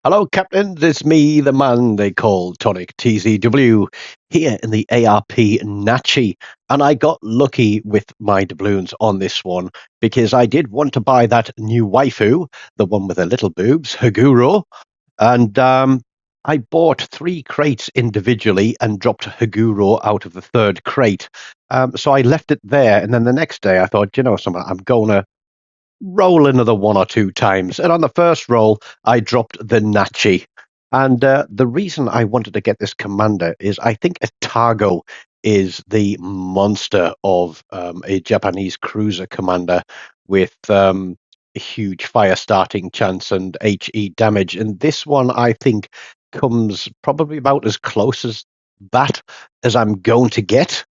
Hello, Captain. It's me, the man they call TONIK TZW, here in the ARP Nachi. And I got lucky with my doubloons on this one because I did want to buy that new waifu, the one with the little boobs, Haguro. And I bought 3 crates individually and dropped Haguro out of the 3rd crate. So I left it there. And then the next day I thought, you know something, I'm going to roll another 1 or 2 times. And on the first roll, I dropped the Nachi. And the reason I wanted to get this commander is I think Atago is the monster of a Japanese cruiser commander with a huge fire starting chance and HE damage. And this one, I think, comes probably about as close as that as I'm going to get.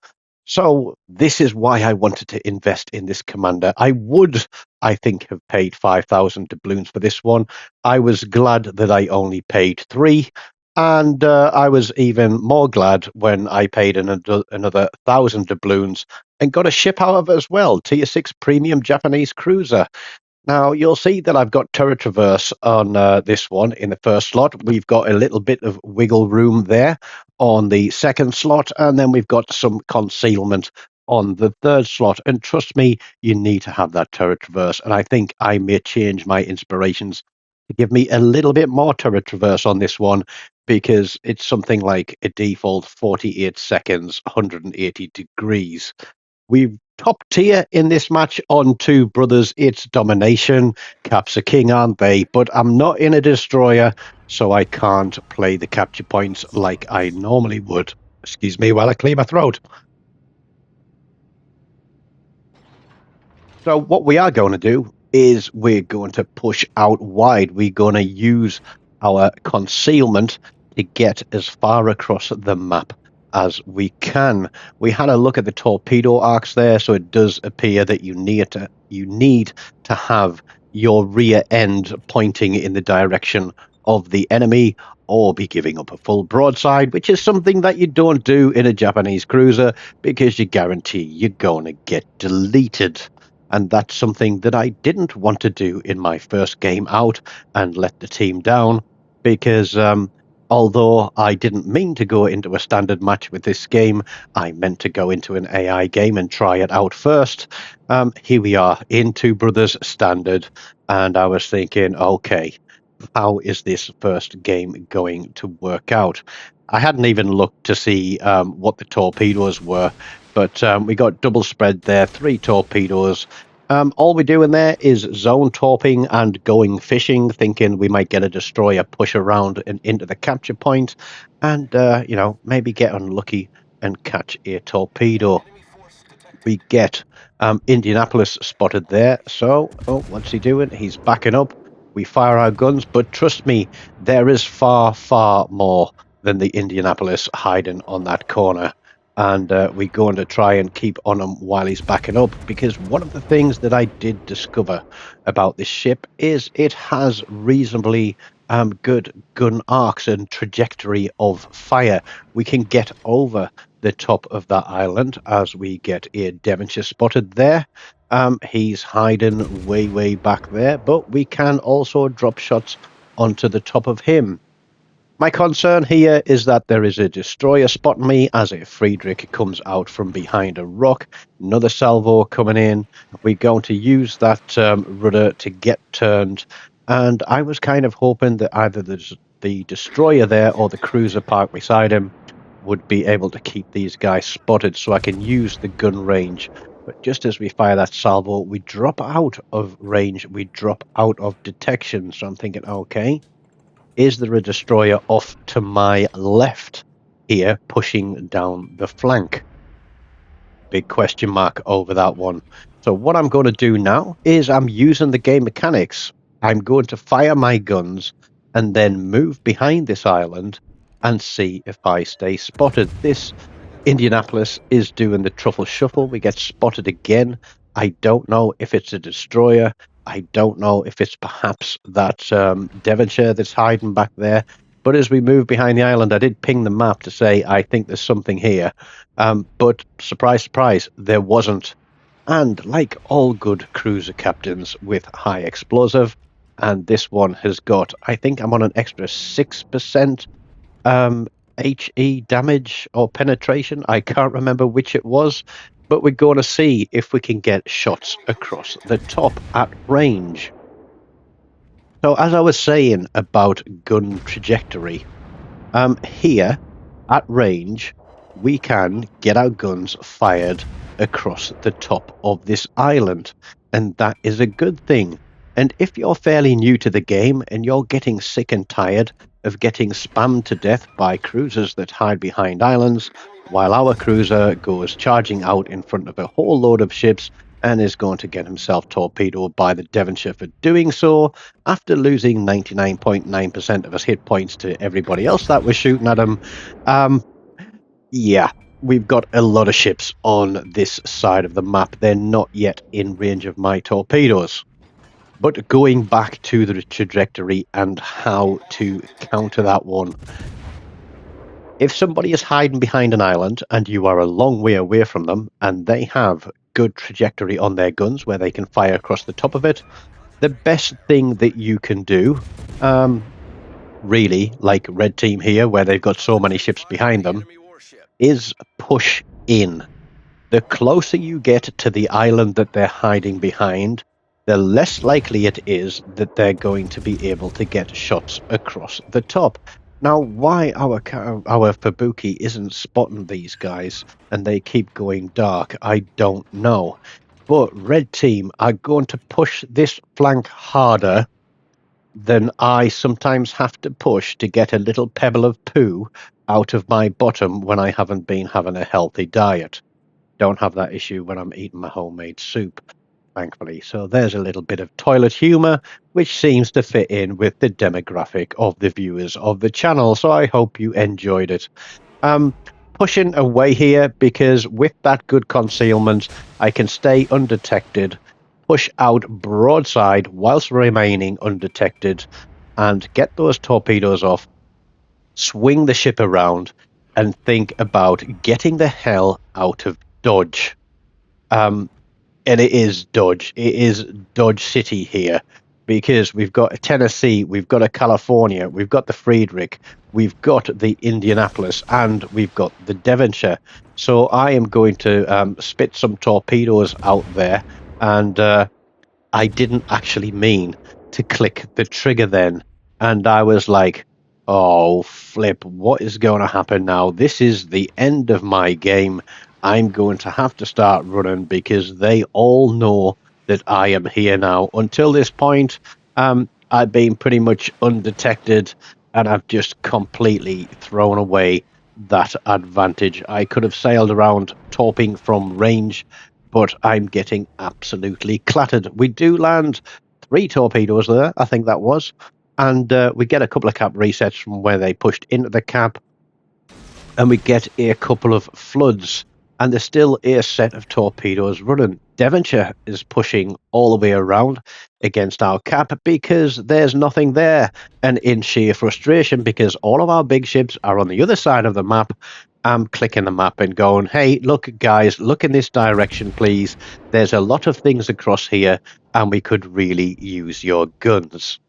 So this is why I wanted to invest in this commander. I would, I think, have paid 5,000 doubloons for this one. I was glad that I only paid 3. And I was even more glad when I paid another 1,000 doubloons and got a ship out of it as well, Tier 6 Premium Japanese Cruiser. Now, you'll see that I've got turret traverse on this one in the first slot. We've got a little bit of wiggle room there on the second slot, and then we've got some concealment on the third slot. And trust me, you need to have that turret traverse. And I think I may change my inspirations to give me a little bit more turret traverse on this one because it's something like a default 48 seconds, 180 degrees. We've top tier in this match on Two Brothers. It's domination. Caps are king, aren't they? But I'm not in a destroyer, so I can't play the capture points like I normally would. Excuse me while I clear my throat. So what we are going to do is we're going to push out wide. We're going to use our concealment to get as far across the map as we can. We had a look at the torpedo arcs there, so it does appear that you need to have your rear end pointing in the direction of the enemy or be giving up a full broadside, which is something that you don't do in a Japanese cruiser because you guarantee you're going to get deleted. And that's something that I didn't want to do in my first game out and let the team down because although I didn't mean to go into a standard match with this game, I meant to go into an AI game and try it out first. Here we are in Two Brothers Standard, and I was thinking, okay, how is this first game going to work out? I hadn't even looked to see what the torpedoes were, but we got double spread there, 3 torpedoes. All we're doing there is zone torping and going fishing, thinking we might get a destroyer push around and into the capture point and, maybe get unlucky and catch a torpedo. We get Indianapolis spotted there. So, what's he doing? He's backing up. We fire our guns, but trust me, there is far, far more than the Indianapolis hiding on that corner. And we're going to try and keep on him while he's backing up, because one of the things that I did discover about this ship is it has reasonably good gun arcs and trajectory of fire. We can get over the top of that island as we get a Devonshire spotted there. He's hiding way, way back there, but we can also drop shots onto the top of him. My concern here is that there is a destroyer spotting me as a Friedrich comes out from behind a rock. Another salvo coming in. We're going to use that rudder to get turned. And I was kind of hoping that either the destroyer there or the cruiser parked beside him would be able to keep these guys spotted so I can use the gun range. But just as we fire that salvo, we drop out of range. We drop out of detection. So I'm thinking, okay, is there a destroyer off to my left here pushing down the flank? Big question mark over that one. So what I'm going to do now is I'm using the game mechanics. I'm going to fire my guns and then move behind this island and see if I stay spotted. This Indianapolis is doing the truffle shuffle. We get spotted again. I don't know if it's a destroyer. I don't know if it's perhaps that Devonshire that's hiding back there. But as we move behind the island, I did ping the map to say I think there's something here. But surprise, surprise, there wasn't. And like all good cruiser captains with high explosive, and this one has got, I think I'm on an extra 6% HE damage or penetration. I can't remember which it was, but we're going to see if we can get shots across the top at range. So as I was saying about gun trajectory, here at range, we can get our guns fired across the top of this island, and that is a good thing. And if you're fairly new to the game and you're getting sick and tired of getting spammed to death by cruisers that hide behind islands, while our cruiser goes charging out in front of a whole load of ships and is going to get himself torpedoed by the Devonshire for doing so, after losing 99.9% of his hit points to everybody else that was shooting at him. Yeah, we've got a lot of ships on this side of the map. They're not yet in range of my torpedoes. But going back to the trajectory and how to counter that one. If somebody is hiding behind an island and you are a long way away from them and they have good trajectory on their guns where they can fire across the top of it, the best thing that you can do, really, like Red Team here, where they've got so many ships behind them, is push in. The closer you get to the island that they're hiding behind, the less likely it is that they're going to be able to get shots across the top. Now, why our Fubuki isn't spotting these guys and they keep going dark, I don't know. But Red Team are going to push this flank harder than I sometimes have to push to get a little pebble of poo out of my bottom when I haven't been having a healthy diet. Don't have that issue when I'm eating my homemade soup, thankfully. So there's a little bit of toilet humor, which seems to fit in with the demographic of the viewers of the channel. So I hope you enjoyed it. Pushing away here because with that good concealment, I can stay undetected, push out broadside whilst remaining undetected, and get those torpedoes off, swing the ship around, and think about getting the hell out of Dodge. And it is Dodge. It is Dodge City here, because we've got a Tennessee, we've got a California, we've got the Friedrich, we've got the Indianapolis, and we've got the Devonshire. So I am going to spit some torpedoes out there, and I didn't actually mean to click the trigger then. And I was like, oh, flip, what is going to happen now? This is the end of my game. I'm going to have to start running because they all know that I am here now. Until this point, I've been pretty much undetected and I've just completely thrown away that advantage. I could have sailed around torping from range, but I'm getting absolutely clattered. We do land 3 torpedoes there, I think that was. And we get a couple of cap resets from where they pushed into the cap. And we get a couple of floods. And there's still a set of torpedoes running. Devonshire is pushing all the way around against our cap because there's nothing there. And in sheer frustration, because all of our big ships are on the other side of the map, I'm clicking the map and going, hey, look, guys, look in this direction, please. There's a lot of things across here, and we could really use your guns.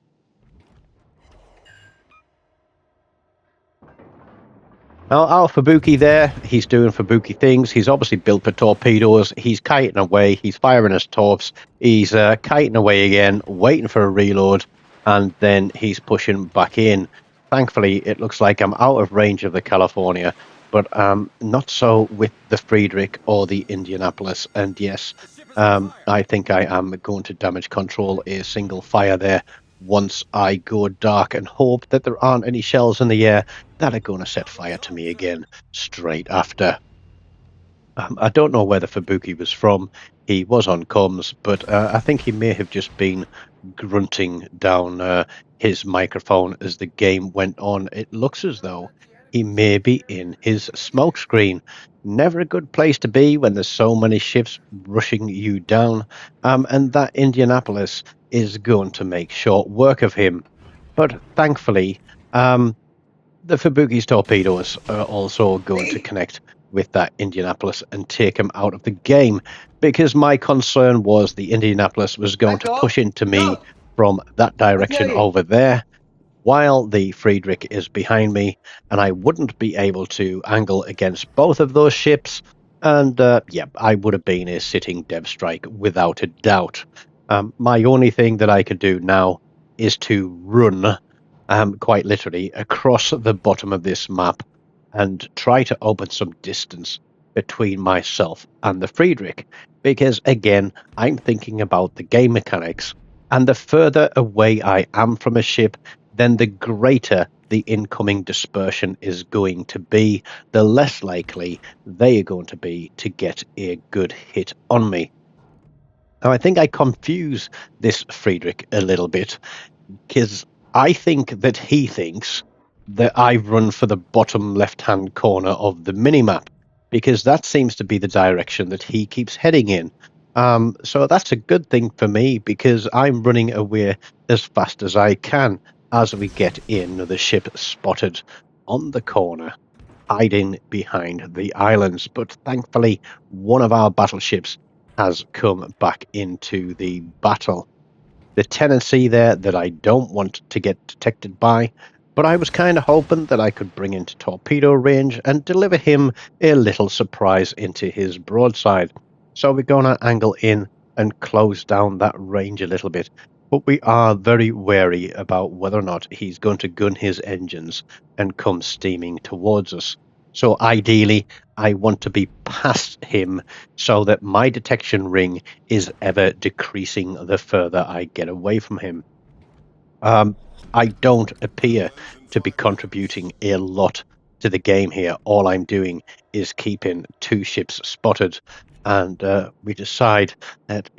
Now, our Fubuki there, he's doing Fubuki things. He's obviously built for torpedoes. He's kiting away. He's firing his torps. He's kiting away again, waiting for a reload, and then he's pushing back in. Thankfully, it looks like I'm out of range of the California, but not so with the Friedrich or the Indianapolis. And yes, I think I am going to damage control a single fire there once I go dark and hope that there aren't any shells in the air that are going to set fire to me again straight after. I don't know where the Fubuki was from. He was on comms, but I think he may have just been grunting down his microphone as the game went on. It looks as though he may be in his smoke screen. Never a good place to be when there's so many ships rushing you down. And that Indianapolis is going to make short work of him. But thankfully, the Fubuki's torpedoes are also going to connect with that Indianapolis and take him out of the game, because my concern was the Indianapolis was going to push into me from that direction over there, while the Friedrich is behind me, and I wouldn't be able to angle against both of those ships. And yeah, I would have been a sitting dev strike without a doubt. My only thing that I could do now is to run, quite literally, across the bottom of this map and try to open some distance between myself and the Friedrich. Because again, I'm thinking about the game mechanics, and the further away I am from a ship, then the greater the incoming dispersion is going to be, the less likely they are going to be to get a good hit on me. Now, I think I confuse this Friedrich a little bit, because I think that he thinks that I run for the bottom left-hand corner of the minimap, because that seems to be the direction that he keeps heading in. So that's a good thing for me, because I'm running away as fast as I can as we get in. The ship spotted on the corner, hiding behind the islands. But thankfully, one of our battleships has come back into the battle. The tendency there that I don't want to get detected by, but I was kind of hoping that I could bring into torpedo range and deliver him a little surprise into his broadside. So we're going to angle in and close down that range a little bit. But we are very wary about whether or not he's going to gun his engines and come steaming towards us. So ideally, I want to be past him so that my detection ring is ever decreasing the further I get away from him. I don't appear to be contributing a lot to the game here. All I'm doing is keeping two ships spotted, and we decide that,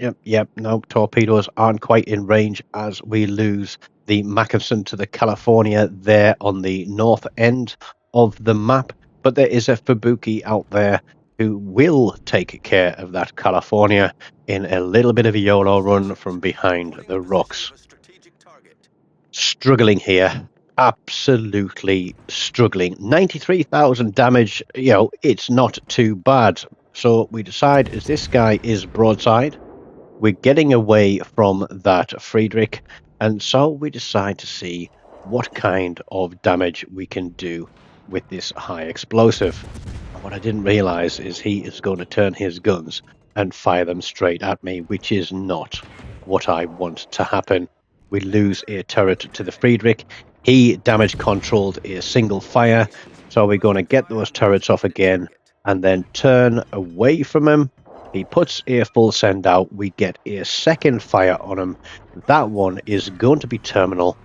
no, torpedoes aren't quite in range as we lose the Mackinson to the California there on the north end of the map. But there is a Fubuki out there who will take care of that California in a little bit of a YOLO run from behind the rocks. Struggling here, absolutely struggling. 93,000 damage, it's not too bad. So we decide, as this guy is broadside, we're getting away from that Friedrich, and so we decide to see what kind of damage we can do with this high explosive. What I didn't realize is he is going to turn his guns and fire them straight at me, which is not what I want to happen. We lose a turret to the Friedrich. He damage controlled a single fire, so we're going to get those turrets off again and then turn away from him. He puts a full send out. We get a second fire on him. That one is going to be terminal,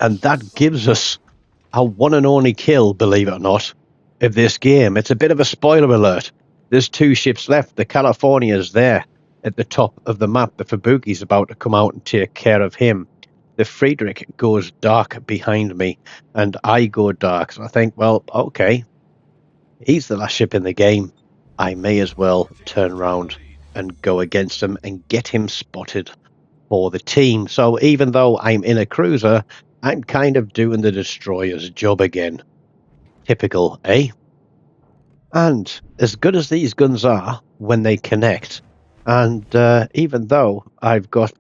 and that gives us our one and only kill, believe it or not, of this game. It's a bit of a spoiler alert. There's two ships left. The California's there at the top of the map. The Fubuki's about to come out and take care of him. The Friedrich goes dark behind me, and I go dark. So I think, well, okay, he's the last ship in the game. I may as well turn around and go against him and get him spotted for the team. So even though I'm in a cruiser, I'm kind of doing the destroyer's job again. Typical, eh? And as good as these guns are when they connect, and even though I've got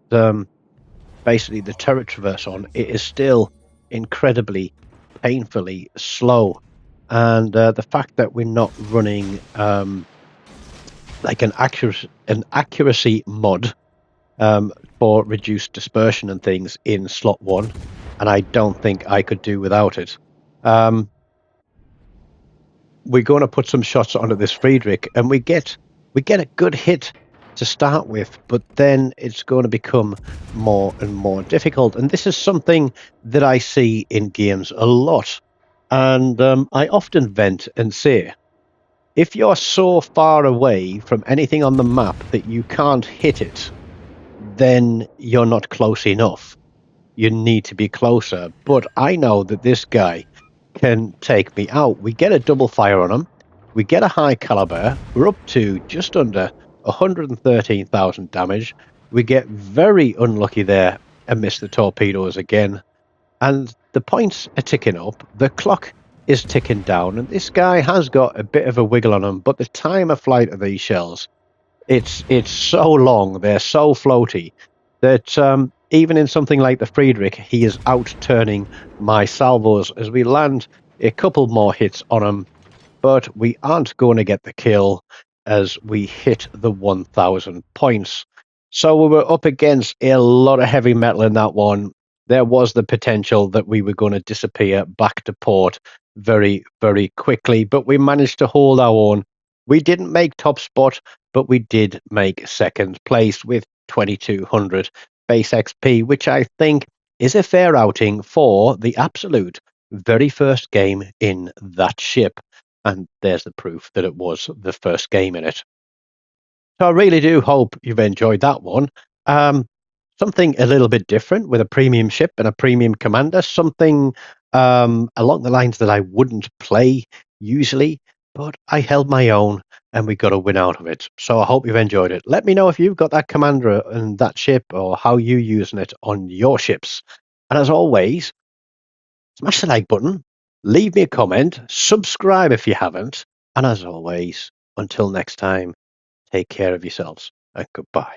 basically the turret traverse on, it is still incredibly, painfully slow. And the fact that we're not running like an accuracy mod for reduced dispersion and things in slot 1, and I don't think I could do without it. We're going to put some shots onto this Friedrich, and we get a good hit to start with, but then it's going to become more and more difficult. And this is something that I see in games a lot, and I often vent and say, if you're so far away from anything on the map that you can't hit it, then you're not close enough. You need to be closer. But I know that this guy can take me out. We get a double fire on him. We get a high caliber. We're up to just under 113,000 damage. We get very unlucky there and miss the torpedoes again. And the points are ticking up. The clock is ticking down. And this guy has got a bit of a wiggle on him. But the time of flight of these shells, it's so long. They're so floaty that even in something like the Friedrich, he is out-turning my salvos as we land a couple more hits on him, but we aren't going to get the kill as we hit the 1,000 points. So we were up against a lot of heavy metal in that one. There was the potential that we were going to disappear back to port very, very quickly, but we managed to hold our own. We didn't make top spot, but we did make second place with 2,200 base XP, which I think is a fair outing for the absolute very first game in that ship. And there's the proof that it was the first game in it. So I really do hope you've enjoyed that one. Something a little bit different with a premium ship and a premium commander, something along the lines that I wouldn't play usually, but I held my own and we got a win out of it. So I hope you've enjoyed it. Let me know if you've got that commander and that ship or how you're using it on your ships. And as always, smash the like button, leave me a comment, subscribe if you haven't, and as always, until next time, take care of yourselves and goodbye.